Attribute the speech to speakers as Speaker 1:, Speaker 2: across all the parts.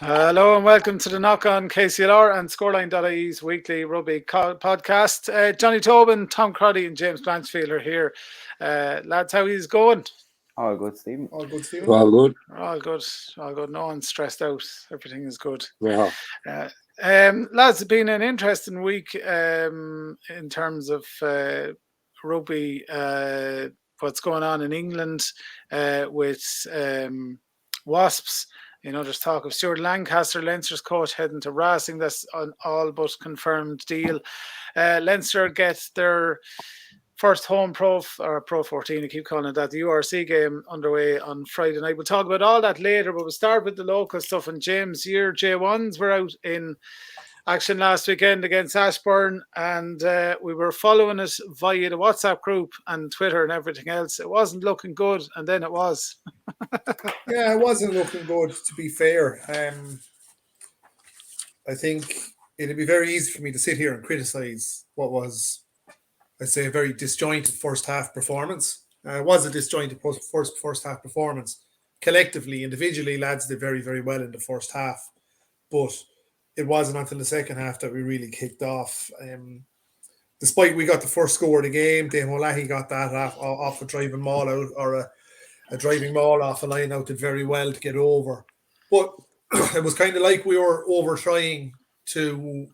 Speaker 1: Hello and welcome to the Knock on KCLR and Scoreline.ie's weekly rugby podcast. Johnny Tobin, Tom Crotty, and James Blanchfield are here. Lads, how he's going?
Speaker 2: All good, Stephen.
Speaker 3: All good, Stephen.
Speaker 4: All good.
Speaker 1: All good. All good. No one's stressed out. Everything is good.
Speaker 4: Yeah.
Speaker 1: Lads, it's been an interesting week in terms of rugby. What's going on in England with Wasps. You know, there's talk of Stuart Lancaster, Leinster's coach, heading to Racing. That's an all but confirmed deal. Leinster get their first home Pro 14, I keep calling it that, the URC game underway on Friday night. We'll talk about all that later, but we'll start with the local stuff. And James, your J1s were out in action last weekend against Ashbourne, and we were following it via the WhatsApp group and Twitter and everything else. It wasn't looking good, and then it was.
Speaker 3: Yeah, it wasn't looking good, to be fair. I think it'd be very easy for me to sit here and criticise what was, I'd say, a very disjointed first half performance. It was a disjointed first half performance. Collectively, individually, lads did very, very well in the first half, but it wasn't until the second half that we really kicked off. Despite we got the first score of the game, Dave O'Leary got that off a driving maul out, or a driving maul off a line out, did very well to get over. But it was kind of like we were trying too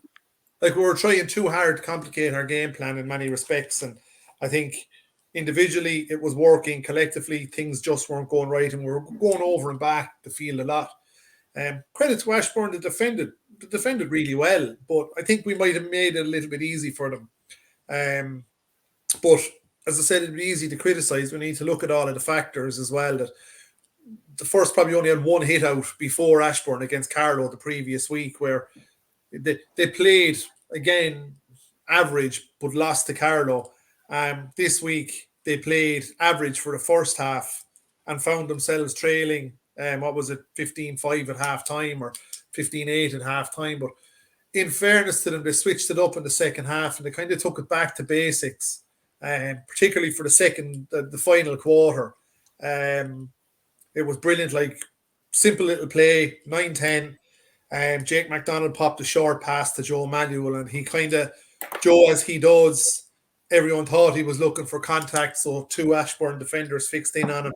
Speaker 3: hard to complicate our game plan in many respects. And I think individually it was working. Collectively, things just weren't going right, and we were going over and back the field a lot. Credit to Ashbourne, they defended really well, but I think we might have made it a little bit easy for them. But as I said, it'd be easy to criticise. We need to look at all of the factors as well. That the first probably only had one hit out before Ashbourne against Carlow the previous week, where they played again average but lost to Carlow. This week they played average for the first half and found themselves trailing. 15-5 at half time or 15-8 at half time. But in fairness to them, they switched it up in the second half and they kind of took it back to basics, particularly for the final quarter. It was brilliant, like simple little play, 9-10. Jake McDonald popped a short pass to Joe Manuel, and Joe, as he does, everyone thought he was looking for contact, so two Ashbourne defenders fixed in on him.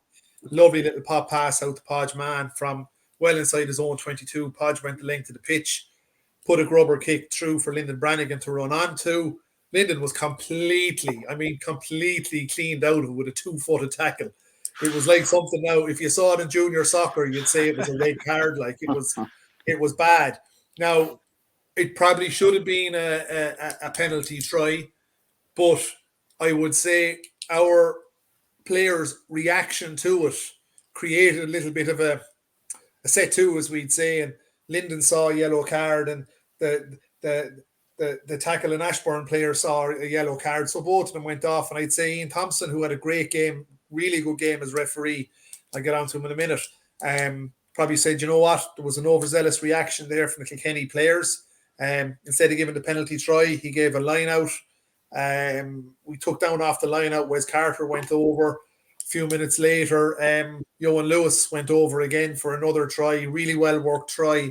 Speaker 3: Lovely little pop pass out to Podge Man from well inside his own 22. Podge went the length of the pitch, put a grubber kick through for Lyndon Brannigan to run onto. Lyndon was completely cleaned out of it with a 2-footed tackle. It was like something now, if you saw it in junior soccer, you'd say it was a red card. Like it was bad. Now, it probably should have been a penalty try, but I would say our players' reaction to it created a little bit of a set to, as we'd say, and Lyndon saw a yellow card, and the tackle and Ashbourne player saw a yellow card, so both of them went off. And I'd say Ian Thompson, who had a great game, really good game as referee, I'll get on to him in a minute, probably said, you know what, there was an overzealous reaction there from the Kilkenny players. Instead of giving the penalty try, he gave a line out. We took down off the line out. Wes Carter went over. A few minutes later, Johan Lewis went over again for another try. Really well worked try.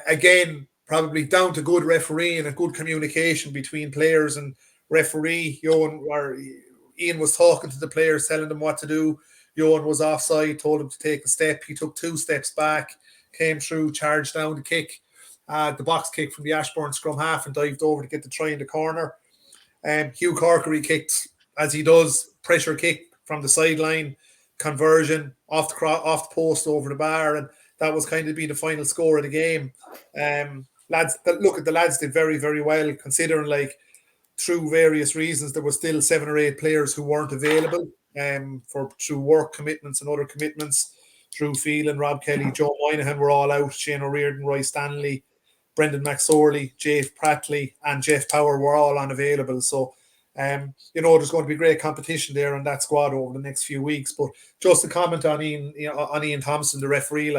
Speaker 3: Again, probably down to good refereeing and good communication between players and referee. Ian was talking to the players, telling them what to do. Johan was offside, told him to take a step. He took 2 steps back, came through, charged down the kick, the box kick from the Ashbourne scrum half, and dived over to get the try in the corner. Hugh Corkery kicked, as he does, pressure kick from the sideline, conversion off the post over the bar, and that was kind of be the final score of the game. The lads did very, very well, considering, like, through various reasons there were still 7 or 8 players who weren't available through work commitments and other commitments. Drew Phelan, Rob Kelly, Joe Moynihan were all out. Shane O'Riordan, Roy Stanley, Brendan McSorley, Jay Prattley and Jeff Power were all unavailable. So, there's going to be great competition there on that squad over the next few weeks. But just to comment on Ian Thompson, the referee,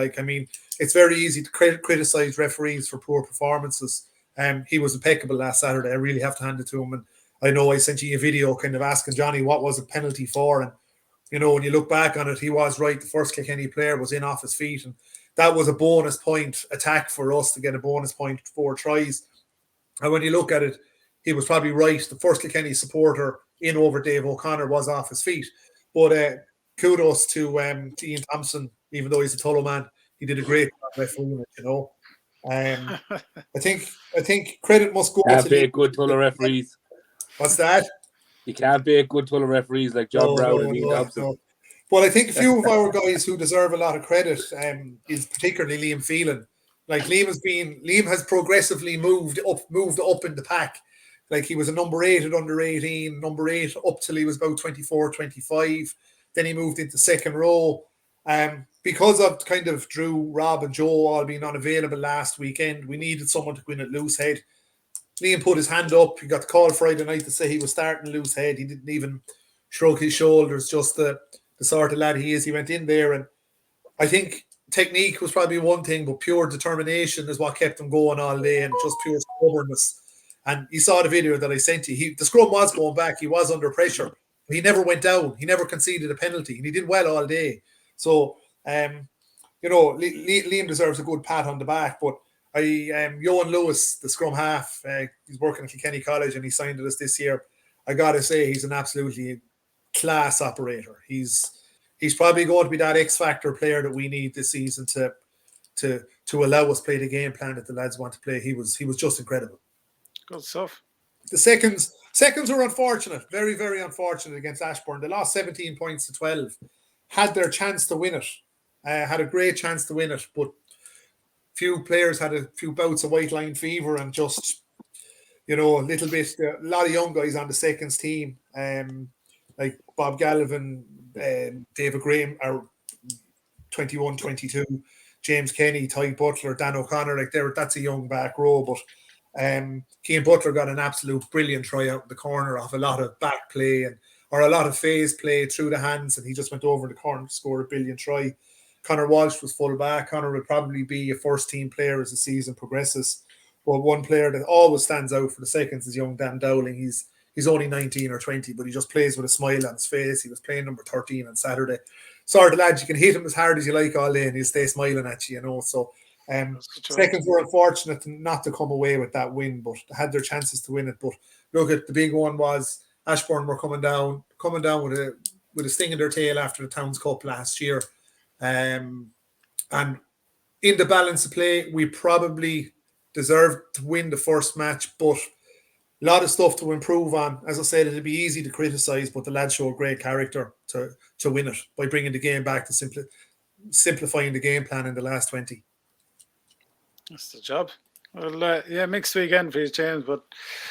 Speaker 3: it's very easy to criticise referees for poor performances. He was impeccable last Saturday. I really have to hand it to him. And I know I sent you a video kind of asking Johnny what was a penalty for. And, when you look back on it, he was right. The first Kilkenny player was in off his feet. And that was a bonus point attack for us to get a bonus point 4 tries. And when you look at it, he was probably right. The first Kilkenny supporter in over Dave O'Connor was off his feet. But kudos to Ian Thompson, even though he's a Tullow man. He did a great job refereeing it, you know. I think credit must go
Speaker 2: Can't
Speaker 3: to
Speaker 2: be good Tullow referees.
Speaker 3: What's that?
Speaker 2: You can't be good Tullow referees like John Brown and Ian Thompson.
Speaker 3: No. Well, I think a few of our guys who deserve a lot of credit is particularly Liam Phelan. Like Liam has progressively moved up in the pack. Like he was a number 8 at under 18, number 8 up till he was about 24, 25. Then he moved into second row. Because of kind of Drew, Rob and Joe all being unavailable last weekend, we needed someone to go in at loose head. Liam put his hand up. He got the call Friday night to say he was starting loose head. He didn't even shrug his shoulders, just the sort of lad he is. He went in there, and I think technique was probably one thing, but pure determination is what kept him going all day, and just pure stubbornness. And you saw the video that I sent you. The scrum was going back. He was under pressure. He never went down. He never conceded a penalty, and he did well all day. So, Liam deserves a good pat on the back. But Johan Lewis, the scrum half, he's working at Kilkenny College, and he signed with us this year. I got to say, he's an absolutely class operator. He's probably going to be that X factor player that we need this season to allow us play the game plan that the lads want to play. He was just incredible.
Speaker 1: Good stuff.
Speaker 3: The seconds were unfortunate, very, very unfortunate against Ashbourne. They lost 17 points to 12. Had their chance to win it. Had a great chance to win it, but few players had a few bouts of white line fever and just, a little bit. A lot of young guys on the seconds team, like Bob Gallivan, David Graham are 21, 22. James Kenny, Ty Butler, Dan O'Connor, that's a young back row, but Cian Butler got an absolute brilliant try out in the corner off a lot of back play or a lot of phase play through the hands, and he just went over the corner to score a brilliant try. Conor Walsh was full back. Conor will probably be a first team player as the season progresses. But one player that always stands out for the seconds is young Dan Dowling. He's only 19 or 20, but he just plays with a smile on his face. He was playing number 13 on Saturday. Sorry, the lads, you can hit him as hard as you like all day and he'll stay smiling at you, So seconds were unfortunate not to come away with that win, but they had their chances to win it. But look, at the big one was Ashbourne were coming down with a sting in their tail after the Towns Cup last year. And in the balance of play, we probably deserved to win the first match, but a lot of stuff to improve on. As I said, it'd be easy to criticise, but the lads showed great character to win it by bringing the game back to simplifying the game plan in the last 20.
Speaker 1: That's the job. Well, mixed weekend for you, James, but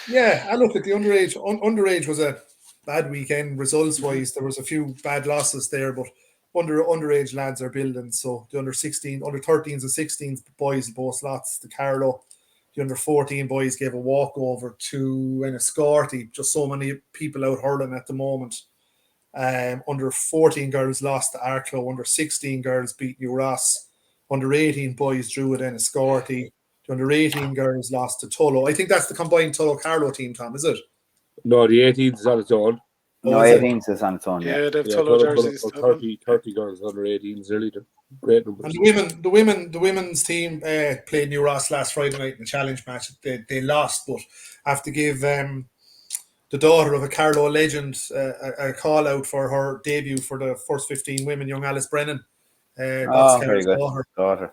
Speaker 3: yeah, I look at the underage. Underage was a bad weekend results-wise. There was a few bad losses there, but underage lads are building. So the under 13s and 16s boys both lots. The Carlow, the under 14 boys gave a walkover to Enniscorthy. Just so many people out hurling at the moment. Under 14 girls lost to Arklow. Under 16 girls beat New Ross. Under 18 boys drew at Enniscorthy. The under 18 girls lost to Tullow. I think that's the combined Tullow Carlow team, Tom, is it?
Speaker 2: No, the 18s is on its own.
Speaker 4: No, 18s is on its own.
Speaker 1: Yeah, they've Tullow jerseys.
Speaker 2: 30 girls under 18s, really. Great numbers.
Speaker 3: And the women's team played New Ross last Friday night in the challenge match. They lost, but I have to give the daughter of a Carlow legend a call out for her debut for the first 15 women, young Alice Brennan. That's
Speaker 4: very good
Speaker 3: daughter.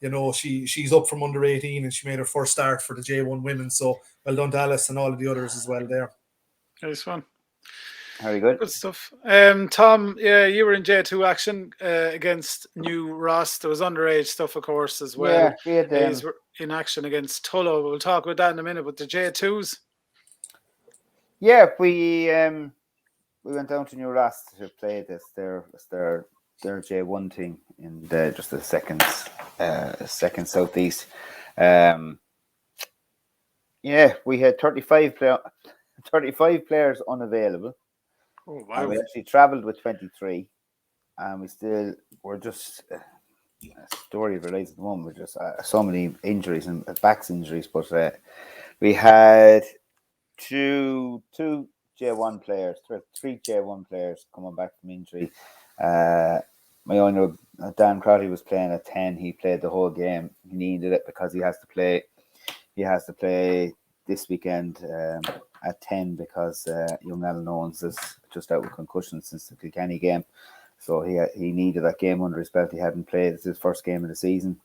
Speaker 3: So she's up from under 18 and she made her first start for the J1 women. So well done to Alice and all of the others as well there.
Speaker 1: Nice one.
Speaker 4: Very good.
Speaker 1: Good stuff. Tom, you were in J2 action against New Ross. There was underage stuff, of course, as well.
Speaker 4: Yeah, we had
Speaker 1: in action against Tullow. We'll talk about that in a minute. But the J2s.
Speaker 4: Yeah, we went down to New Ross to play this. Their J1 team in just the second southeast. We had 35 players unavailable.
Speaker 1: Oh, wow.
Speaker 4: And we actually travelled with 23, and we were just a story related at the moment with just so many injuries and backs injuries. But we had three J1 players coming back from injury. My own Dan Crotty was playing at 10. He played the whole game. He needed it because he has to play. He has to play this weekend at 10 because young Alan Owens is just out with concussion since the Kilkenny game. So he needed that game under his belt. He hadn't played. It's his first game of the season.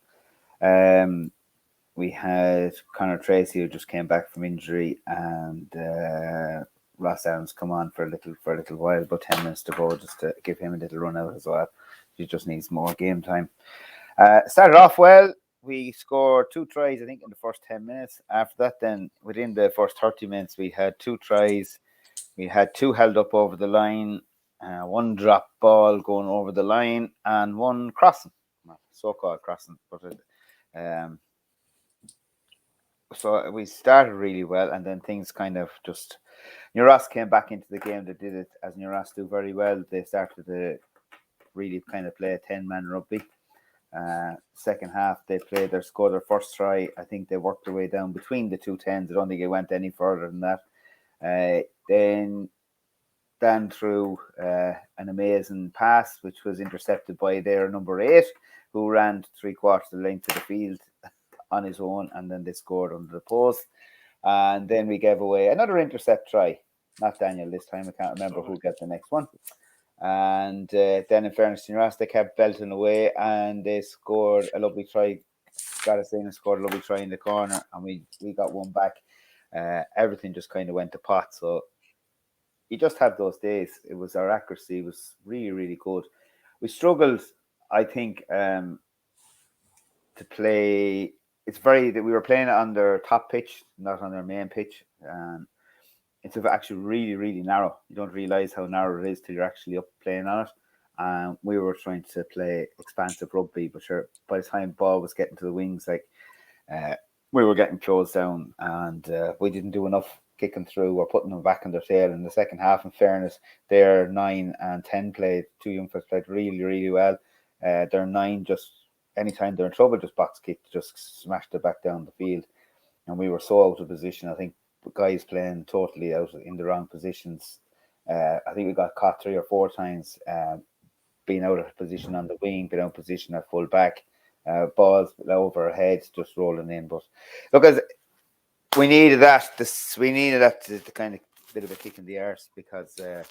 Speaker 4: We had Conor Tracy, who just came back from injury, and Ross Adams come on for a little while, about 10 minutes to go, just to give him a little run out as well. He just needs more game time. Started off well. We scored 2 tries, I think, in the first 10 minutes. After that, then within the first 30 minutes, we had 2 tries. We had 2 held up over the line, 1 drop ball going over the line, and 1 crossing, so-called crossing. But so we started really well, and then things kind of just... Ross came back into the game. They did it as Ross do very well. They started to really kind of play a 10-man rugby. Second half, they scored their first try. I think they worked their way down between the 2 10s. I don't think it went any further than that. Then Dan threw an amazing pass, which was intercepted by their number 8, who ran 3/4 the length of the field on his own, and then they scored under the post. And then we gave away another intercept try. Not Daniel this time. I can't remember who got the next one. And then, in fairness to Ross, they kept belting away, and they scored a lovely try. Got us in and scored a lovely try in the corner, and we got one back. Everything just kind of went to pot. So you just have those days. Our accuracy was really, really good. We struggled, I think, to play. We were playing it on their top pitch, not on their main pitch. It's actually really, really narrow. You don't realize how narrow it is till you're actually up playing on it. We were trying to play expansive rugby, but sure, by the time the ball was getting to the wings, we were getting closed down, and we didn't do enough kicking through or putting them back on their tail. In the second half, in fairness, their 9 and 10 played. 2 young fellas played really, really well. Their 9 just anytime they're in trouble, just box kicked, just smashed it back down the field, and we were so out of position. I think guys playing totally out in the wrong positions. I think we got caught 3 or 4 times being out of position on the wing, being out of position at full back, balls over our heads just rolling in. But look, as we needed that. To kind of bit of a kick in the arse, because the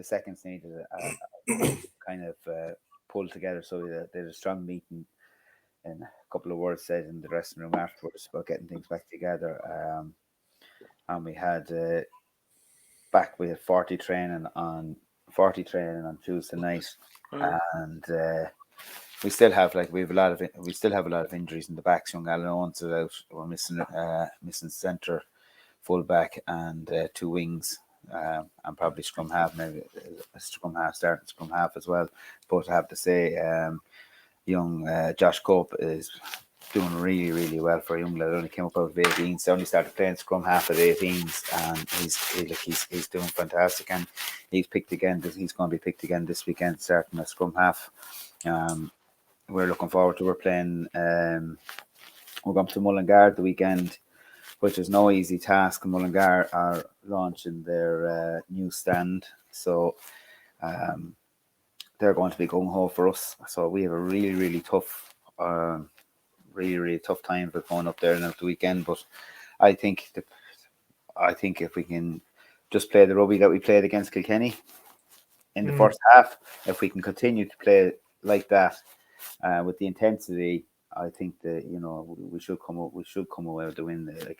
Speaker 4: seconds needed a kind of pull together. So there's a strong meeting, and a couple of words said in the dressing room afterwards about getting things back together. And we had we had 40 training on Tuesday night, and we still have a lot of injuries in the backs. Young Alan Owens is out. We're missing centre, full back, and 2 wings. And probably scrum half, maybe a starting scrum half as well. But I have to say, young Josh Cope is doing really, really well for a young lad. Only came up out of 18s. Only started playing scrum half at 18s, and he's doing fantastic. And he's picked again. He's going to be picked again this weekend, starting at scrum half. We're looking forward to. We're playing. We're going to Mullingar the weekend, which is no easy task. Mullingar are launching their new stand, so they're going to be gung ho for us. So we have a really, really tough, really tough time for going up there now the weekend. But I think if we can just play the rugby that we played against Kilkenny in the first half, if we can continue to play like that with the intensity, I think that we should come away with the win.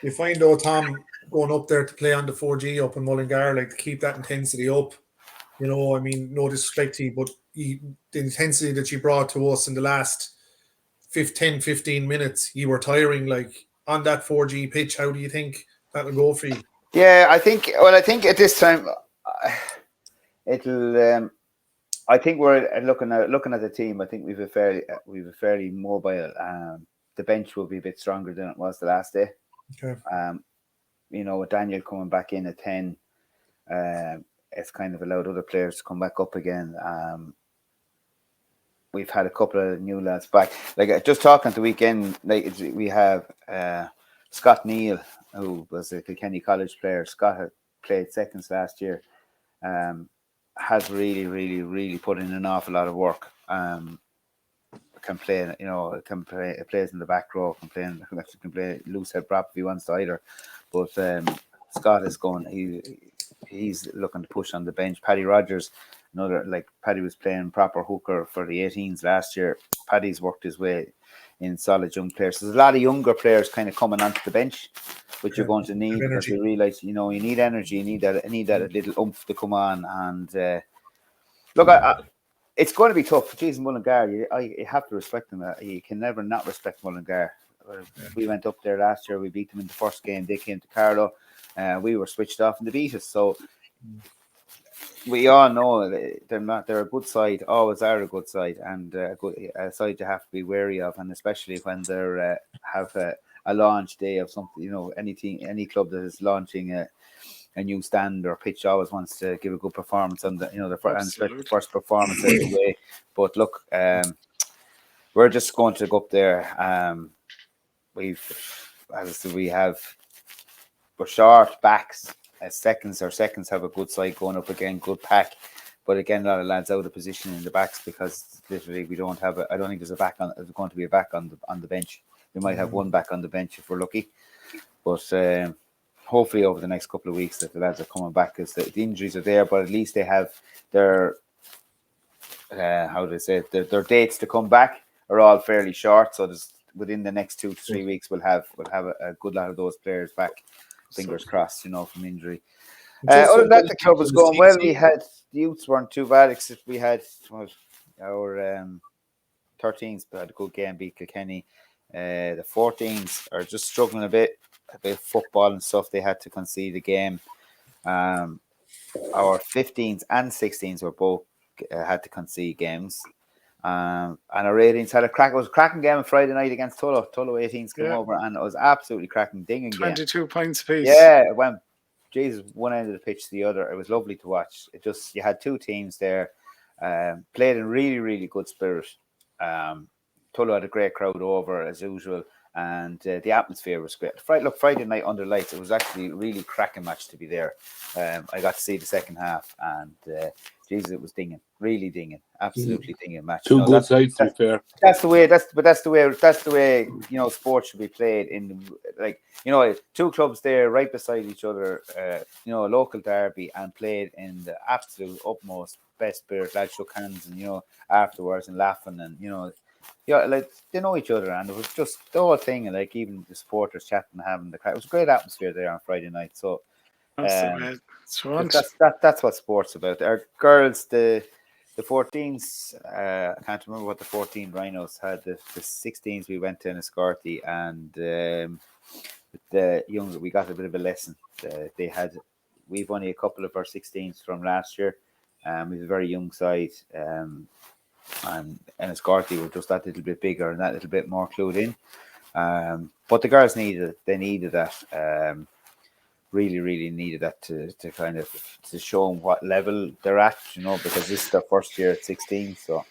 Speaker 3: You find though, Tom, going up there to play on the 4G up in Mullingar, to keep that intensity up. I mean, no disrespect to you, but the intensity that you brought to us in the last 10-15 minutes, you were tiring. On that 4G pitch, how do you think that'll go for you?
Speaker 4: Yeah, I think at this time it'll. I think we're looking at the team. I think we've a fairly mobile. The bench will be a bit stronger than it was the last day.
Speaker 3: Okay.
Speaker 4: With Daniel coming back in at 10, it's kind of allowed other players to come back up again. We've had a couple of new lads back. Just talking the weekend, we have Scott Neal, who was a Kilkenny College player. Scott had played seconds last year. has really put in an awful lot of work. Can play, plays in the back row, can play loose head prop if he wants to either. But Scott is going. He's looking to push on the bench. Paddy Rogers, Paddy was playing proper hooker for the 18s last year. Paddy's worked his way in solid young players. There's a lot of younger players kind of coming onto the bench, which you're going to need because you realise, you need energy, you need that little oomph to come on. And look, it's going to be tough. Jesus, Mullingar, you have to respect them. You can never not respect Mullingar. We went up there last year. We beat them in the first game. They came to Carlow. We were switched off and they beat us. So we all know they're a good side. Always are a good side, and a side you have to be wary of, and especially when they have a launch day of something. Any club that is launching a new stand or pitch always wants to give a good performance on the first performance out of the way. But look, we're just going to go up there. We're short backs. Seconds have a good side going up again, good pack. But again, a lot of lads out of position in the backs because literally we don't have I don't think there's going to be a back on the bench. We might have one back on the bench if we're lucky. But hopefully over the next couple of weeks that the lads are coming back because the injuries are there, but at least they have their their dates to come back are all fairly short. So within the next 2 to 3 weeks we'll have a good lot of those players back. Fingers crossed, from injury. Other than that, the club was going well. We had the youths weren't too bad, except we had our 13s had a good game, beat Kilkenny. The 14s are just struggling a bit football and stuff. They had to concede a game. Our 15s and 16s were both had to concede games. And our 18s had it was a cracking game on Friday night against Tullow. Tullow 18s came over and it was absolutely cracking, dinging
Speaker 1: 22
Speaker 4: game.
Speaker 1: points apiece.
Speaker 4: Yeah, it went one end of the pitch to the other. It was lovely to watch. You had two teams there, played in really good spirit. Tullow had a great crowd over as usual, and the atmosphere was great. Friday night under lights, it was actually a really cracking match to be there. I got to see the second half, and Jesus, it was really dinging, absolutely dinging match.
Speaker 2: Two good sides, to be fair.
Speaker 4: That's the way sport should be played. Two clubs there right beside each other, a local derby, and played in the absolute utmost best spirit. Lads shook hands and afterwards and laughing and they know each other, and it was just the whole thing. And even the supporters chatting and having the crack. It was a great atmosphere there on Friday night. So. That's what sport's about. Our girls, the 14s, I can't remember what the 14 Rhinos had. The 16s we went to Enniscorthy, and the younger we got a bit of a lesson. We've only a couple of our 16s from last year. We have a very young side, and Enniscorthy were just that little bit bigger and that little bit more clued in. But the girls needed that. Really needed that to kind of to show them what level they're at, because this is their first year at 16. So,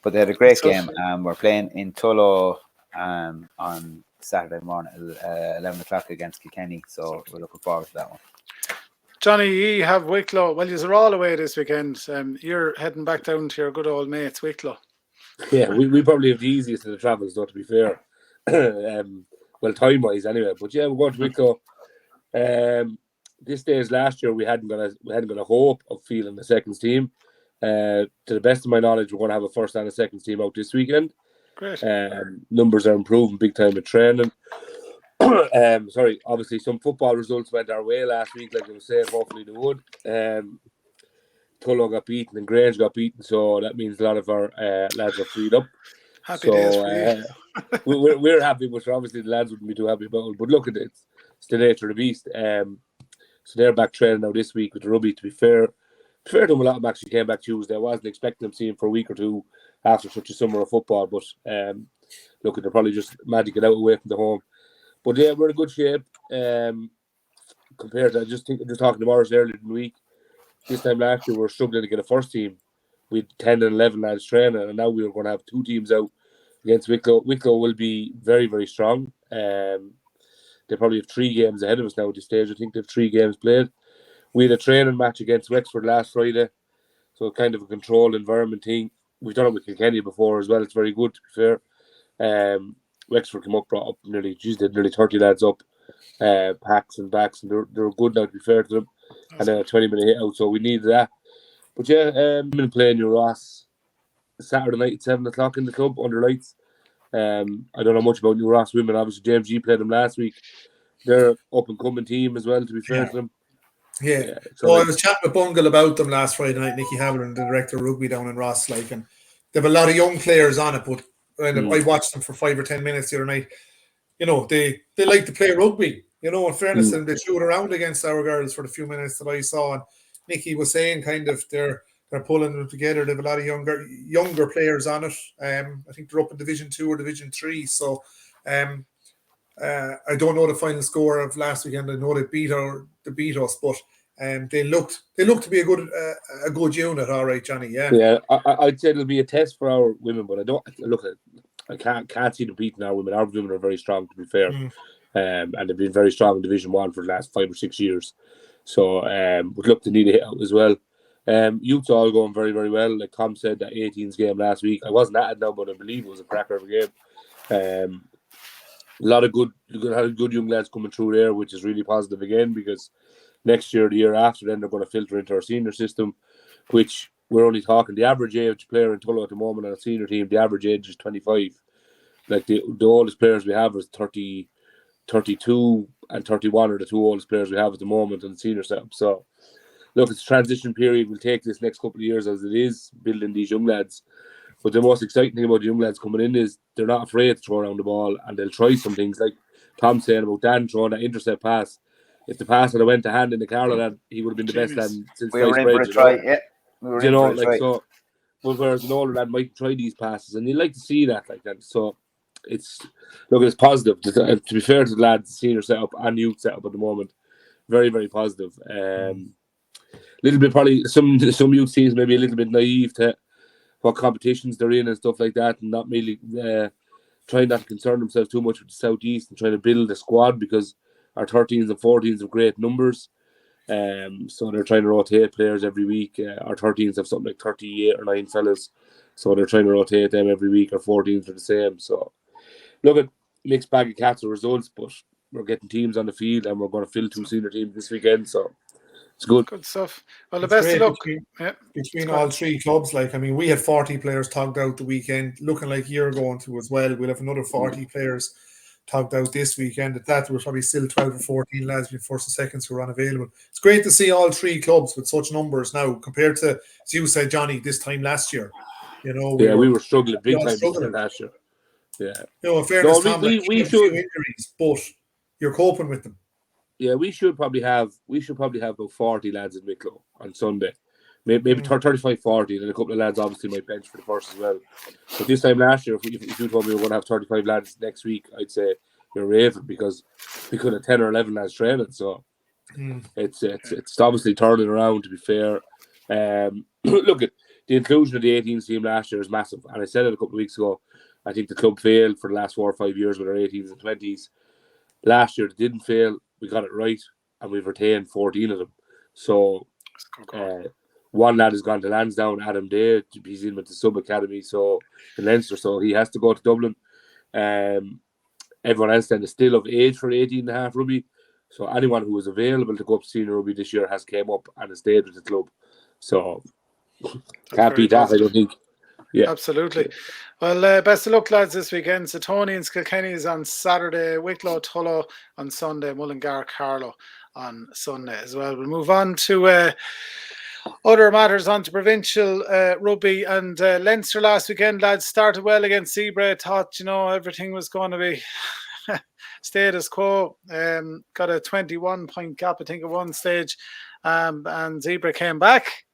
Speaker 4: but they had a great game. We're playing in Tullow on Saturday morning at 11 o'clock against Kilkenny. So we're looking forward to that one.
Speaker 1: Johnny, you have Wicklow. Well, you're all away this weekend. You're heading back down to your good old mates, Wicklow.
Speaker 2: Yeah, we probably have the easiest of the travels, though, to be fair. Well, time-wise anyway. But yeah, we're going to Wicklow. This days last year we hadn't got a hope of fielding the seconds team. To the best of my knowledge, we're going to have a first and a seconds team out this weekend.
Speaker 1: Great.
Speaker 2: Numbers are improving big time with training. Obviously some football results went our way last week, like I was saying. Hopefully they would. Tullow got beaten and Grange got beaten, so that means a lot of our lads are freed up.
Speaker 1: Happy days for you.
Speaker 2: we're happy, but obviously the lads wouldn't be too happy about it. But look at it. It's the nature of the beast. So they're back training now this week with the rugby. To be fair to them, a lot of them actually came back Tuesday. I wasn't expecting them to see him for a week or two after such a summer of football. But look, they're probably just mad to get out away from the home. But yeah, we're in good shape. Compared to, just talking to Morris earlier in the week, this time last year we were struggling to get a first team. We had 10 and 11 lads training, and now we were going to have two teams out against Wicklow. Wicklow will be very, very strong. They probably have 3 games ahead of us now at this stage. I think they have 3 games played. We had a training match against Wexford last Friday. So kind of a controlled environment thing. We've done it with Kilkenny before as well. It's very good, to be fair. Wexford came up, brought up nearly 30 lads up, packs and backs, and they're good now, to be fair to them. And then a 20-minute hit out, so we needed that. But yeah, been playing your Ross Saturday night at 7 o'clock in the club under lights. I don't know much about New Ross women. Obviously, James G played them last week. They're up and coming team as well, to be fair to them.
Speaker 3: Yeah.
Speaker 2: So
Speaker 3: I was chatting with Bungle about them last Friday night. Nicky Haviland, the director of rugby down in Ross, and they have a lot of young players on it. But I watched them for 5 or 10 minutes the other night. They like to play rugby. In fairness, and they shoot around against our girls for the few minutes that I saw. And Nicky was saying kind of they're pulling them together. They have a lot of younger players on it. I think they're up in Division 2 or Division 3. So I don't know the final score of last weekend. I know they beat us, but they looked to be a good unit. All right, Johnny.
Speaker 2: Yeah. I'd say it'll be a test for our women, but I don't look at. I can't see them beating our women. Our women are very strong, to be fair, and they've been very strong in Division 1 for the last 5 or 6 years. So, but look, they need a hit out as well. Youth's all going very, very well. Like Tom said, that 18s game last week, I wasn't at it now, but I believe it was a cracker of a game. A lot of good young lads coming through there, which is really positive again, because next year, the year after, then they're going to filter into our senior system, which we're only talking the average age player in Tullow at the moment on a senior team. The average age is 25. Like the oldest players we have is 30, 32, and 31 are the two oldest players we have at the moment in the senior setup. So, look, it's a transition period. We'll take this next couple of years as it is, building these young lads. But the most exciting thing about the young lads coming in is they're not afraid to throw around the ball, and they'll try some things. Like Tom's saying about Dan throwing that intercept pass. If the pass had went to hand in the Carlow lad, he would have been the best lad since
Speaker 4: we were in for a try. Yeah, we were in for a try.
Speaker 2: So, but whereas an older lad might try these passes, and you like to see that like that. So it's positive. To be fair to the lads, senior setup and youth setup at the moment, very, very positive. Little bit probably some youth teams maybe a little bit naive to what competitions they're in and stuff like that, and not really trying not to concern themselves too much with the Southeast and trying to build a squad, because our 13s and 14s have great numbers. So they're trying to rotate players every week. Our 13s have something like 38 or 9 fellas, so they're trying to rotate them every week. Our 14s are the same. So look at mixed bag of cats of results, but we're getting teams on the field, and we're going to fill 2 senior teams this weekend. So it's good.
Speaker 1: Good stuff. Well, the best of luck
Speaker 3: between all 3 clubs. We had 40 players togged out the weekend, looking like you're going to as well. We'll have another 40 players togged out this weekend. At that, we're probably still 12 or 14 lads between first and seconds who are unavailable. It's great to see all 3 clubs with such numbers now, compared to, as you said, Johnny, this time last year. We were
Speaker 2: struggling big time last year. Yeah.
Speaker 3: In fairness, Tom, we should injuries, but you're coping with them.
Speaker 2: Yeah, we should probably have about 40 lads in Wicklow on Sunday. Maybe 35, 40, and then a couple of lads obviously might bench for the first as well. But this time last year, if you told me we were going to have 35 lads next week, I'd say you're raving, because we could have 10 or 11 lads training. So it's obviously turning around, to be fair. Look, at the inclusion of the 18s team last year is massive. And I said it a couple of weeks ago. I think the club failed for the last 4 or 5 years with our 18s and 20s. Last year, it didn't fail. We got it right, and we've retained 14 of them. So, one lad has gone to Lansdowne, Adam Day. He's in with the sub academy, so in Leinster, so he has to go to Dublin. Everyone else then is still of age for 18.5 rugby. So anyone who was available to go up to senior rugby this year has came up and has stayed with the club. So can't beat that, I don't think. Yeah,
Speaker 1: absolutely. Well, best of luck, lads, this weekend. Suttonians, Kilkenny is on Saturday, Wicklow, Tullow on Sunday, Mullingar, Carlow on Sunday as well. We'll move on to other matters, on to provincial rugby, and Leinster last weekend, lads, started well against Zebra. Thought, everything was going to be status quo. Got a 21-point gap, I think, at one stage, and Zebra came back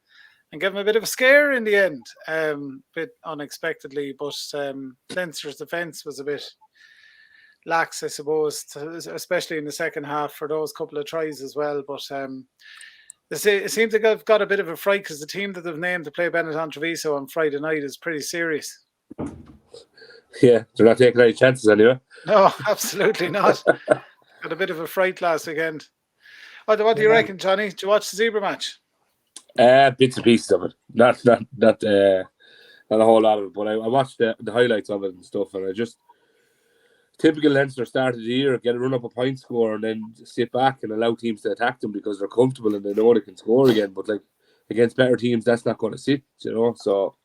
Speaker 1: and gave him a bit of a scare in the end, bit unexpectedly. But Leinster's defence was a bit lax, I suppose, especially in the second half for those couple of tries as well. But it seems to have got a bit of a fright, because the team that they've named to play Benetton Treviso on Friday night is pretty serious.
Speaker 2: Yeah, they're not taking any chances anyway.
Speaker 1: No, absolutely not. Got a bit of a fright last weekend. What do you reckon, Johnny? Did you watch the Zebra match?
Speaker 2: Bits and pieces of it. Not a whole lot of it, but I watched the highlights of it and stuff, and I just typical Leinster start of the year, get a run up a point score and then sit back and allow teams to attack them because they're comfortable and they know they can score again. But like against better teams, that's not going to sit, So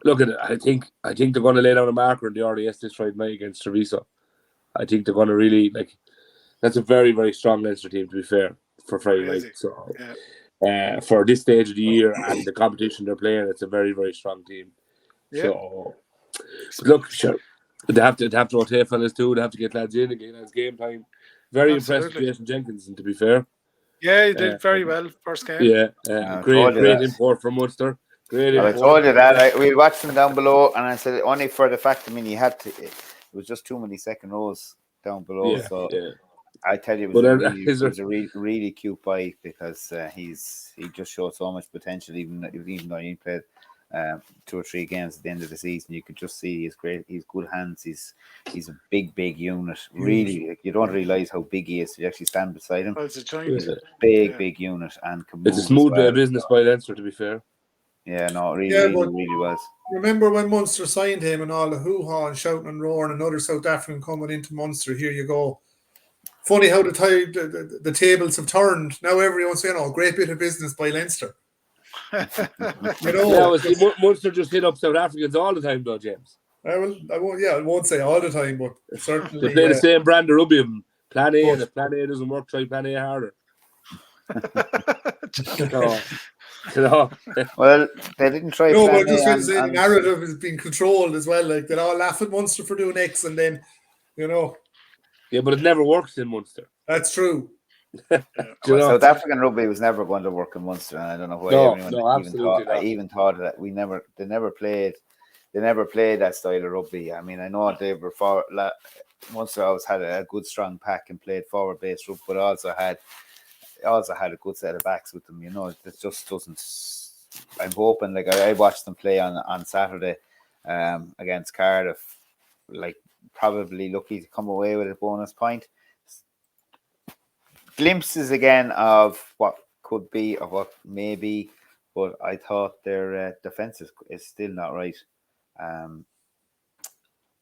Speaker 2: look at it. I think they're going to lay down a marker in the RDS this Friday night against Treviso. I think they're going to really that's a very, very strong Leinster team, to be fair, for Friday night. So for this stage of the year and the competition they're playing, it's a very, very strong team. Yeah. So look, sure. They have to rotate fellas too. They have to get lads in again as game time. Very impressed with Jason Jenkins, and to be fair.
Speaker 1: Yeah, he did very well first game.
Speaker 2: Yeah, great import from Munster.
Speaker 4: I told you that. We watched him down below, and I said only for the fact. I mean, he had to. It was just too many second rows down below. I tell you, it was a really cute bike because he just showed so much potential. Even though he played 2 or 3 games at the end of the season, you could just see he's great. He's good hands. He's a big unit. Really, you don't realize how big he is. You actually stand beside him.
Speaker 1: It's a giant.
Speaker 4: He's a big unit and can
Speaker 2: it's a smooth bit of business by Leinster, to be fair.
Speaker 4: Yeah, no, really was.
Speaker 3: Remember when Munster signed him and all the hoo-ha and shouting and roaring, another South African coming into Munster, here you go. Funny how the tables have turned. Now everyone's saying, great bit of business by Leinster.
Speaker 2: Munster just hit up South Africans all the time, though, James.
Speaker 3: I won't say all the time, but certainly.
Speaker 2: They play the same brand of rugby. Plan A, and if Plan A doesn't work, try Plan A harder.
Speaker 4: Well, they didn't try.
Speaker 3: No, but just trying to say the narrative is being controlled as well. Like they all laugh at Munster for doing X, and then
Speaker 2: Yeah, but it never works in Munster.
Speaker 3: That's true.
Speaker 4: South African rugby was never going to work in Munster, and I don't know why I even thought of that. They never played that style of rugby. I mean, I know they were Munster always had a good strong pack and played forward based rugby, but also had a good set of backs with them. It just doesn't. I'm hoping, like I watched them play on Saturday against Cardiff, like probably lucky to come away with a bonus point. Glimpses again of what could be, of what may be, but I thought their defence is still not right.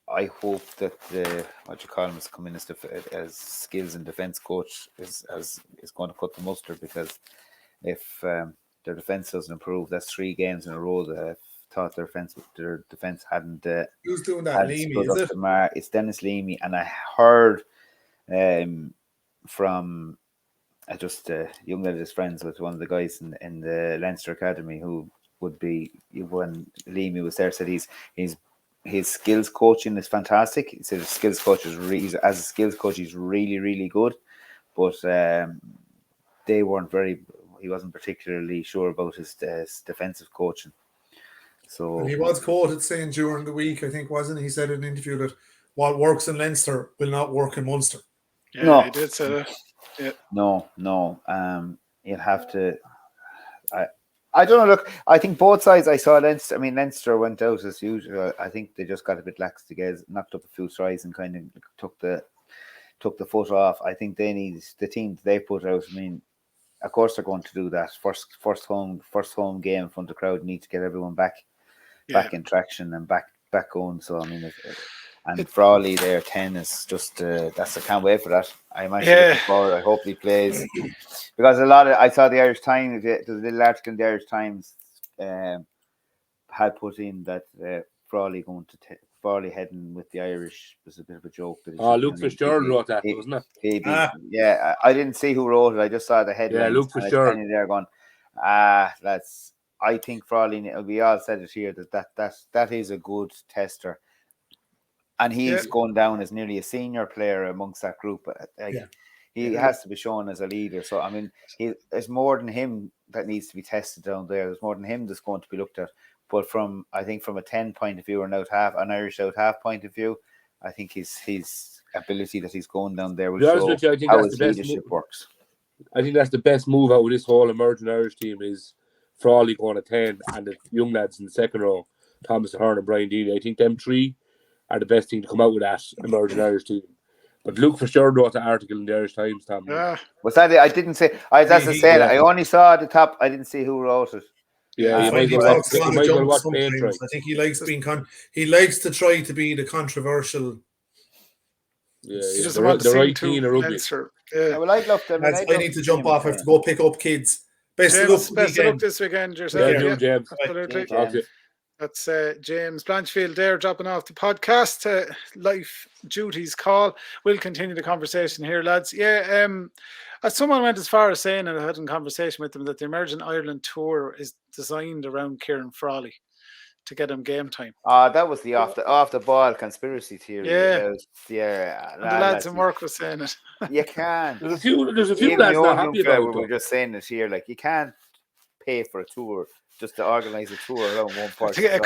Speaker 4: I hope that is come in as skills and defence coach is going to cut the mustard, because if their defence doesn't improve, that's 3 games in a row that I've thought their defence hadn't.
Speaker 3: Who's doing that? Leamy, is it?
Speaker 4: It's Dennis Leamy, and I heard from just young lad is friends with one of the guys in the Leinster Academy who would be, when Leamy was there, said his skills coaching is fantastic. He said his skills coach is as a skills coach he's really good, but he wasn't particularly sure about his defensive coaching. So
Speaker 3: and he was quoted saying during the week, I think, wasn't he? He said in an interview that what works in Leinster will not work in Munster.
Speaker 1: Yeah, no. He did say that. Yeah.
Speaker 4: No. You'll have to. I don't know. Look, I think both sides. I saw Leinster. I mean, Leinster went out as usual. I think they just got a bit lax together, knocked up a few tries, and kind of took the foot off. I think they need the team they put out. I mean, of course they're going to do that. First home game in front of the crowd. Need to get everyone back in traction and back going. So I mean, and Frawley there 10 is just I can't wait for that. I'm actually looking forward. I hope he plays, because I saw the Irish Times, the little article in the Irish Times had put in that Frawley Frawley heading with the Irish was a bit of a joke.
Speaker 2: Luke Fitzgerald wrote that, wasn't it?
Speaker 4: Yeah, I didn't see who wrote it. I just saw the headline.
Speaker 2: Yeah, Luke Fitzgerald.
Speaker 4: There going, I think Frawley. We all said it here that is a good tester. And he's going down as nearly a senior player amongst that group. He has to be shown as a leader. So, I mean, there's more than him that needs to be tested down there. There's more than him that's going to be looked at. But from a 10 point of view, or an Irish out half point of view, I think his ability that he's going down there will show how his leadership works.
Speaker 2: I think that's the best move out of this whole emerging Irish team is Frawley going at 10 and the young lads in the second row, Thomas Ahern and Brian Dealey. I think them 3 are the best thing to come out with that emerging Irish team. But look for sure wrote the article in the Irish Times, Tom.
Speaker 1: Yeah.
Speaker 4: Was that it? I didn't say. That's the saying. I only saw at the top. I didn't see who wrote it.
Speaker 2: Yeah, you
Speaker 3: I find
Speaker 2: might
Speaker 3: he
Speaker 2: well
Speaker 3: talks a lot of
Speaker 2: watch
Speaker 3: jump
Speaker 2: Pain Try.
Speaker 3: sometimes. I think he likes being he likes to try to be the controversial.
Speaker 2: Yeah,
Speaker 1: He
Speaker 2: yeah.
Speaker 1: doesn't want to
Speaker 2: The
Speaker 1: seem
Speaker 2: right
Speaker 1: too
Speaker 2: keen of rugby.
Speaker 1: Leinster.
Speaker 4: Yeah,
Speaker 1: Yeah.
Speaker 4: well, I'd love to. I
Speaker 3: I need to jump off. I have to go pick up kids. Best of luck
Speaker 1: James, best of luck this weekend yourself.
Speaker 2: Yeah,
Speaker 1: Yeah,
Speaker 2: James.
Speaker 1: absolutely.
Speaker 2: Okay.
Speaker 1: That's James Blanchfield there dropping off the podcast. Life duties call. We'll continue the conversation here, lads. Yeah, someone went as far as saying, and I had a conversation with them, that the Emerging Ireland tour is designed around Ciaran Frawley to get him game time.
Speaker 4: That was the off the ball conspiracy theory.
Speaker 1: Yeah.
Speaker 4: And
Speaker 1: the lads in work was saying it.
Speaker 4: You can't.
Speaker 2: There's a few
Speaker 4: Even
Speaker 2: lads
Speaker 4: the
Speaker 2: not
Speaker 4: old
Speaker 2: happy
Speaker 4: young fella,
Speaker 2: about
Speaker 4: we were
Speaker 2: it.
Speaker 4: just saying this here. Like, you can't pay for a tour just to organise a tour around one
Speaker 1: To
Speaker 4: person.
Speaker 1: get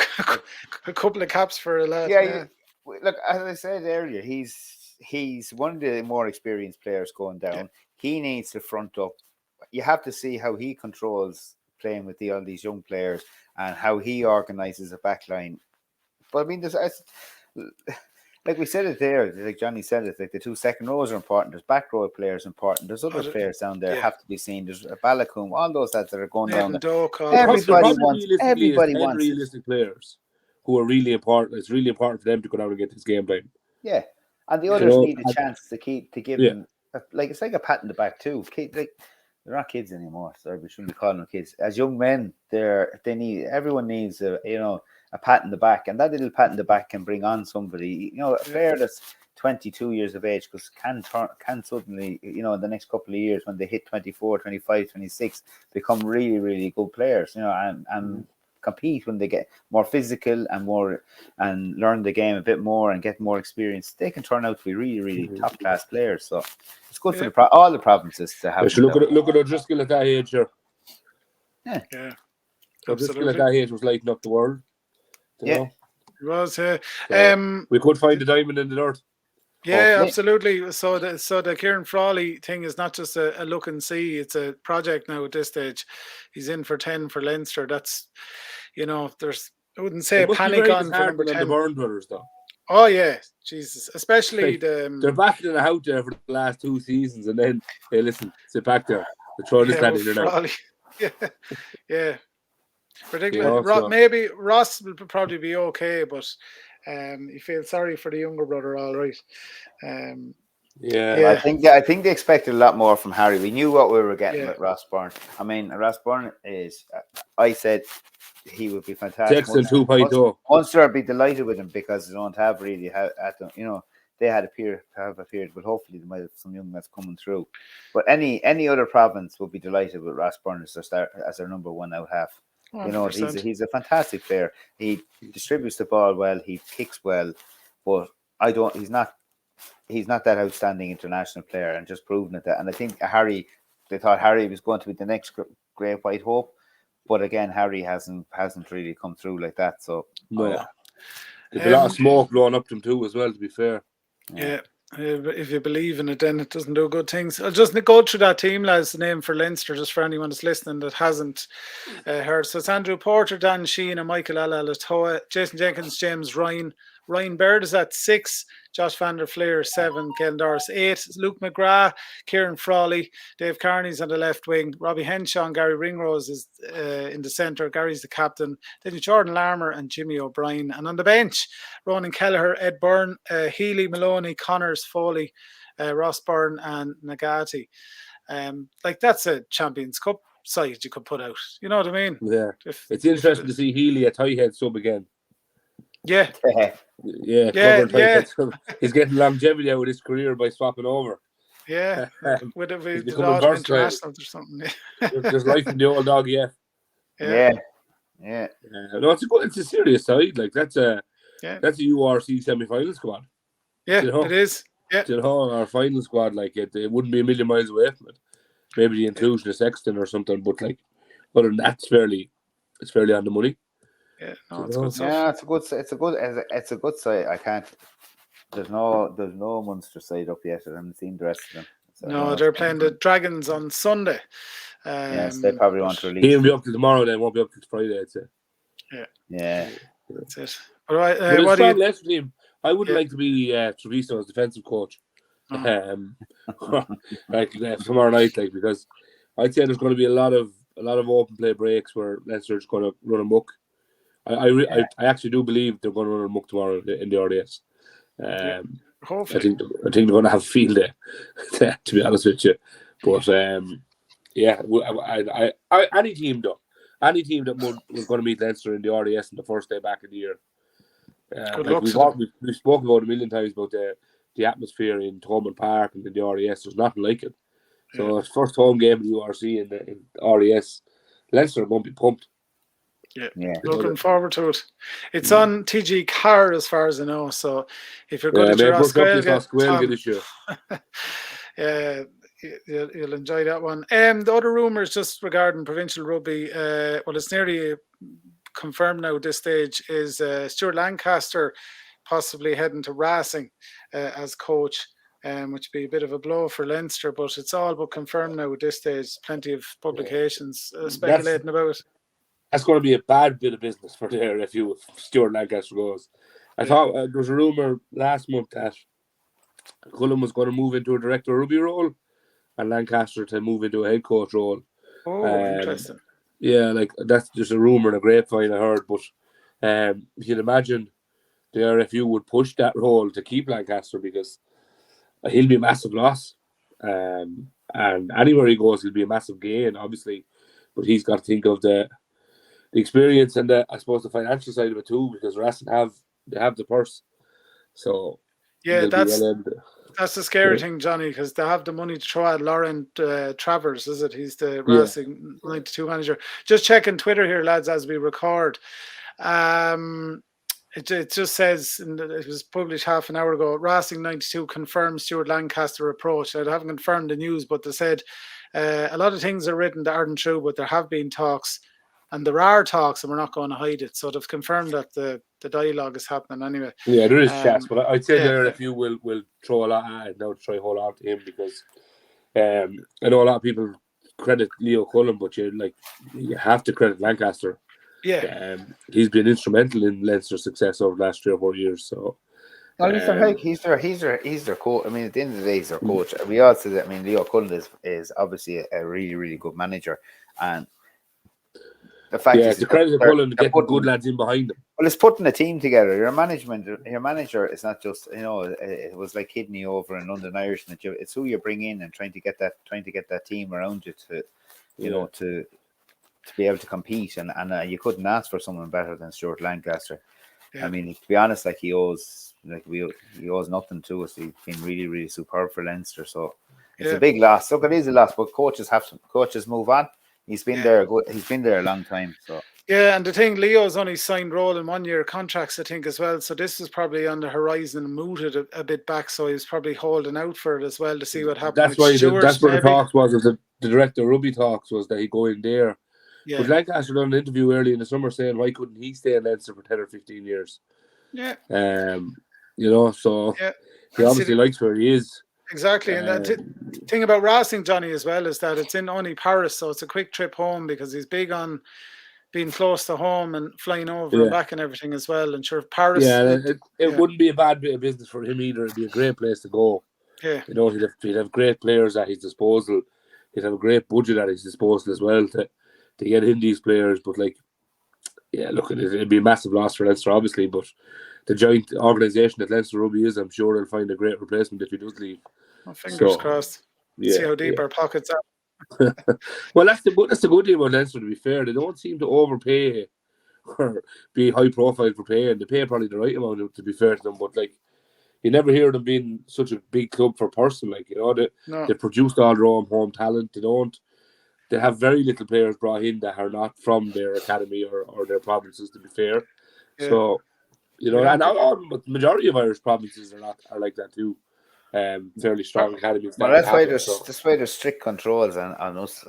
Speaker 1: a couple of caps for a lad.
Speaker 4: Yeah. Look, as I said earlier, he's one of the more experienced players going down.
Speaker 1: Yeah.
Speaker 4: He needs to front up. You have to see how he controls playing with all these young players and how he organises a back line. But I mean, like we said it there, like Johnny said it, like the 2 second rows are important. There's back row players important. There's other players down there have to be seen. There's a Balacombe, all those lads that are going down there. Everybody wants
Speaker 2: realistic players who are really important. It's really important for them to go down and get this game time.
Speaker 4: Yeah, and the others need a chance to give them. Like, it's like a pat in the back too. Like, they're not kids anymore, so we shouldn't be calling them kids. As young men, everyone needs a pat in the back, and that little pat in the back can bring on somebody. A player that's 22 years of age can suddenly, in the next couple of years when they hit 24, 25, 26, become really, really good players. And compete when they get more physical and learn the game a bit more and get more experience. They can turn out to be really, really top class players. So it's good for all the provinces to have.
Speaker 2: Look at O'Driscoll at that age here.
Speaker 1: Yeah.
Speaker 2: O'Driscoll at that age was lighting up the world. You know?
Speaker 1: It was.
Speaker 2: We could find a diamond in the dirt.
Speaker 1: Yeah, absolutely. So the Ciaran Frawley thing is not just a look and see; it's a project now at this stage. He's in for 10 for Leinster. That's, there's, I wouldn't say panic on for number 10.
Speaker 2: The Byrne brothers, though.
Speaker 1: Oh yeah, Jesus! Especially
Speaker 2: they're battling it out there for the last 2 seasons, and then hey, listen, sit back there. They throw this lad in there now.
Speaker 1: Yeah. Particularly, maybe Ross will probably be okay, but you feel sorry for the younger brother, all right.
Speaker 4: I think they expected a lot more from Harry. We knew what we were getting with Ross Byrne. I mean, Ross Byrne is. I said he would be fantastic.
Speaker 2: Excellent 2.0.
Speaker 4: Munster would be delighted with him because they don't have really they had a period, but hopefully they might have some young that's coming through. But any other province would be delighted with Ross Byrne as their number one out half. 100%. He's a fantastic player. He distributes the ball well. He kicks well, but he's not that outstanding international player, and just proving it. And I think they thought Harry was going to be the next great white hope, but again, Harry hasn't really come through like that. So
Speaker 2: there's a lot of smoke blowing up to him too, as well. To be fair,
Speaker 1: if you believe in it, then it doesn't do good things. I'll just go through that team, lads, the name for Leinster, just for anyone that's listening that hasn't heard. So it's Andrew Porter, Dan Sheehan, and Michael Alalatoa, Jason Jenkins, James Ryan. Ryan Baird is at 6, Josh van der Fleer 7, Ken Doris 8, Luke McGrath, Ciaran Frawley, Dave Carney's on the left wing, Robbie Henshaw and Gary Ringrose is in the centre, Gary's the captain, then Jordan Larmour and Jimmy O'Brien, and on the bench, Ronan Kelleher, Ed Byrne, Healy, Maloney, Connors, Foley, Ross Byrne and Nagati. That's a Champions Cup side you could put out, you know what I mean?
Speaker 2: Yeah, it's interesting to see Healy at tight head sub again.
Speaker 1: Yeah.
Speaker 2: He's getting longevity out of his career by swapping over.
Speaker 1: Yeah, with
Speaker 2: becoming versatile
Speaker 1: or something.
Speaker 2: There's life in the old dog,
Speaker 4: yeah.
Speaker 2: No, it's a serious side. Like that's a URC semi-final squad.
Speaker 1: Yeah, it is. Yeah,
Speaker 2: our final squad, like it wouldn't be a million miles away from it. Maybe the inclusion of Sexton or something, but like other than that, it's fairly on the money.
Speaker 1: Yeah, no, it's good stuff.
Speaker 4: Yeah, it's a good side. I can't. There's no Munster side up yet. I haven't seen the rest of them. So
Speaker 1: no, they're playing the Dragons on Sunday.
Speaker 4: Yes, they probably want to release.
Speaker 2: He'll be up to tomorrow. Then won't be up to Friday. I'd say.
Speaker 4: Yeah.
Speaker 1: That's it. All right.
Speaker 2: What do you? I would like to be Treviso's defensive coach. like tomorrow night, like, because I'd say there's going to be a lot of open play breaks where Leinster's going to run amok. I actually do believe they're going to run amok tomorrow in the RDS.
Speaker 1: Hopefully.
Speaker 2: I think they're going to have a field day, to be honest with you. But any team that was going to meet Leinster in the RDS in the first day back in the year.
Speaker 1: Good
Speaker 2: like
Speaker 1: luck
Speaker 2: we've spoken about a million times about the atmosphere in Thomond Park and in the RDS. There's nothing like it. So it's first home game of the URC in the RDS. Leinster won't be pumped.
Speaker 1: Yeah. Looking forward to it. It's on TG Car as far as I know. So if you're good at your
Speaker 2: Osquelga,
Speaker 1: you'll enjoy that one. The other rumours just regarding provincial rugby, well, it's nearly confirmed now at this stage, is Stuart Lancaster possibly heading to Racing as coach, which would be a bit of a blow for Leinster, but it's all but confirmed now at this stage. Plenty of publications speculating about it.
Speaker 2: That's going to be a bad bit of business for there if Stuart Lancaster goes. I thought there was a rumour last month that Cullen was going to move into a director of rugby role and Lancaster to move into a head coach role.
Speaker 1: Oh, interesting.
Speaker 2: Yeah, like that's just a rumour and a grapevine I heard, but you'd imagine the RFU would push that role to keep Lancaster because he'll be a massive loss. And anywhere he goes, he'll be a massive gain, obviously. But he's got to think of the experience and I suppose the financial side of it too, because Racing have the purse. So
Speaker 1: yeah, that's the scary thing, Johnny, because they have the money to throw at Laurent Travers, is it? He's the Racing 92 manager. Just checking Twitter here, lads, as we record. It just says, it was published half an hour ago, Racing 92 confirms Stuart Lancaster approach. I haven't confirmed the news, but they said a lot of things are written that aren't true, but there have been talks. And there are talks, and we're not going to hide it. So they've confirmed that the dialogue is happening anyway.
Speaker 2: Yeah, there is chats, but I'd say there if you will throw a lot at it now to try to hold on to him because I know a lot of people credit Leo Cullen, but you have to credit Lancaster.
Speaker 1: Yeah,
Speaker 2: he's been instrumental in Leinster's success over the last 3 or 4 years. So.
Speaker 4: No, he's their coach. I mean, at the end of the day, he's their coach. We all said that. I mean, Leo Cullen is obviously a really, really good manager, and the fact is,
Speaker 2: the credit of Cullen to get good lads in behind them. Well,
Speaker 4: it's putting a team together. Your manager is not just it was like Kidney over in London Irish. It's who you bring in and trying to get that team around you to be able to compete. And you couldn't ask for someone better than Stuart Lancaster. Yeah. I mean, to be honest, he owes nothing to us. He's been really, really superb for Leinster. So it's a big loss. Look, it is a loss, but coaches move on. He's been there. He's been there a long time. So
Speaker 1: yeah, and the thing, Leo's only signed rolling 1-year contracts, I think, as well. So this is probably on the horizon and mooted a bit back. So he's probably holding out for it as well to see what happens.
Speaker 2: That's why. That's what the talks was. The director of rugby talks was that he'd go in there. Yeah. But Lancaster done an interview early in the summer saying why couldn't he stay in Leinster for 10 or 15 years?
Speaker 1: Yeah.
Speaker 2: So he obviously likes where he is.
Speaker 1: Exactly, and the thing about Racing, Johnny, as well, is that it's in only Paris, so it's a quick trip home because he's big on being close to home and flying over and back and everything as well. And sure, Paris.
Speaker 2: Yeah, it wouldn't be a bad bit of business for him either. It'd be a great place to go.
Speaker 1: Yeah,
Speaker 2: he'd have great players at his disposal. He'd have a great budget at his disposal as well to get in these players. But it'd be a massive loss for Leinster, obviously. But the giant organisation that Leinster Rugby is, I'm sure they'll find a great replacement if he does leave.
Speaker 1: Well, fingers crossed. See how deep our pockets are.
Speaker 2: Well, that's the good thing about Leinster, to be fair. They don't seem to overpay or be high profile for paying. They pay probably the right amount, to be fair to them. But you never hear them being such a big club for person. They produced all their own home talent. They have very little players brought in that are not from their academy or their provinces, to be fair. Yeah. So, and the majority of Irish provinces are like that too. Fairly strong academies.
Speaker 4: Well, that's why there's strict controls on us.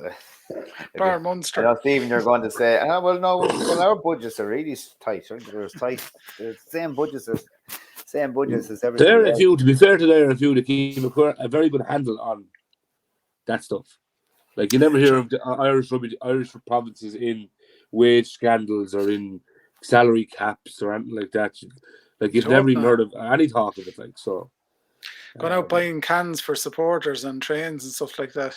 Speaker 1: Bar Munster.
Speaker 4: I know, Stephen, you're going to say, our budgets are really tight. They're tight. They're the same budgets as everything.
Speaker 2: To be fair to their review, to keep a very good handle on that stuff. You never hear of the Irish provinces in wage scandals or in salary caps or anything like that. You've never even heard of any talk of it. So.
Speaker 1: Going out buying cans for supporters and trains and stuff like that.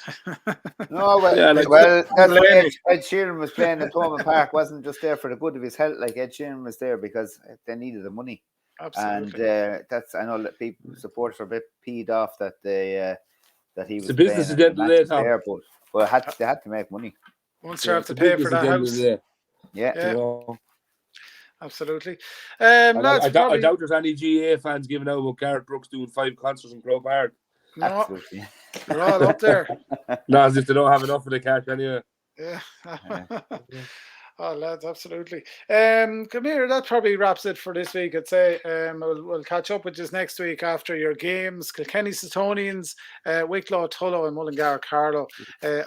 Speaker 4: No, well,
Speaker 2: Yeah, like-
Speaker 4: well that's why
Speaker 1: Blaney.
Speaker 4: Ed Sheeran was playing at Thomond Park. Wasn't just there for the good of his health. Like Ed Sheeran was there because they needed the money.
Speaker 1: Absolutely.
Speaker 4: And that's, I know that people, supporters are a bit peed off that they that he was
Speaker 2: It's a business
Speaker 4: playing
Speaker 2: at the end of the day, Tom.
Speaker 4: there, but they had to make money.
Speaker 1: Once you have to pay for that house.
Speaker 4: Yeah.
Speaker 1: Yeah.
Speaker 2: You know?
Speaker 1: Absolutely.
Speaker 2: I
Speaker 1: Lads,
Speaker 2: doubt there's any GA fans giving out about Gareth Brooks doing 5 concerts in Crow Park.
Speaker 1: no,
Speaker 4: Absolutely.
Speaker 1: they're all up there.
Speaker 2: No, as if they don't have enough of the cash anyway.
Speaker 1: Yeah. Oh, lads, absolutely. Come here, that probably wraps it for this week, I'd say. We'll catch up with you next week after your games. Kilkenny Suttonians, Wicklow, Tullow and Mullingar, Carlow.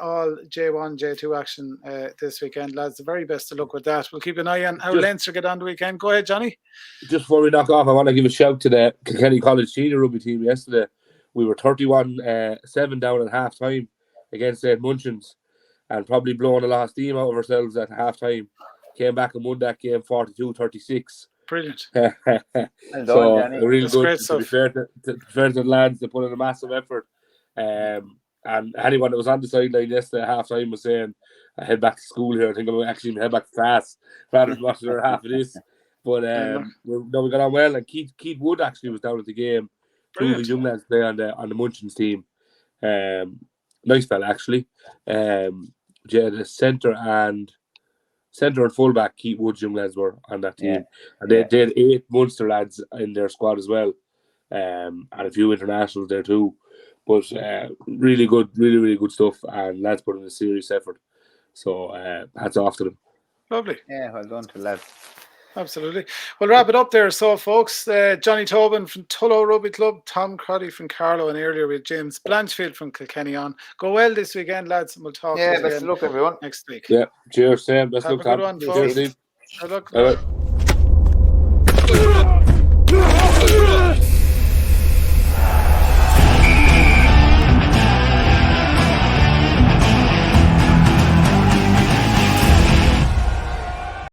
Speaker 1: All J1, J2 action this weekend, lads. The very best of luck with that. We'll keep an eye on how Leinster get on the weekend. Go ahead, Johnny.
Speaker 2: Just before we knock off, I want to give a shout to the Kilkenny College senior rugby team yesterday. We were 31-7 down at half time against St. Munchins, and probably blowing a lot of steam out of ourselves at half time. Came back and won that game 42-36.
Speaker 1: Brilliant.
Speaker 4: Well done,
Speaker 2: So
Speaker 4: Danny.
Speaker 2: really
Speaker 1: That's
Speaker 2: good.
Speaker 1: great
Speaker 2: To be fair to the lads, they put in a massive effort. And anyone that was on the sideline yesterday at half time was saying, I head back to school here. I think I'm actually going to head back to class rather than watching another half of this. But we got on well. And Keith Wood actually was down at the game. Two of the young lads play on the Munchins team. Nice fella, actually. The centre and fullback, Keith Wood's young lads were on that team. And they had 8 Munster lads in their squad as well. And a few internationals there too. But really good, really good stuff. And lads put in a serious effort. So hats off to them.
Speaker 1: Lovely.
Speaker 4: Yeah, well done to lads.
Speaker 1: Absolutely. We'll wrap it up there. So, folks, Johnny Tobin from Tullow Rugby Club, Tom Crotty from Carlow, and earlier with James Blanchfield from Kilkenny on. Go well this weekend, lads, and we'll talk to you
Speaker 4: best of luck, everyone.
Speaker 1: next week.
Speaker 2: Yeah, cheers, Sam. Best
Speaker 1: Have
Speaker 2: luck,
Speaker 1: a good
Speaker 2: Tom.
Speaker 1: one,
Speaker 2: Cheers,
Speaker 1: folks.
Speaker 2: Steve.
Speaker 1: Good luck.
Speaker 2: Bye-bye.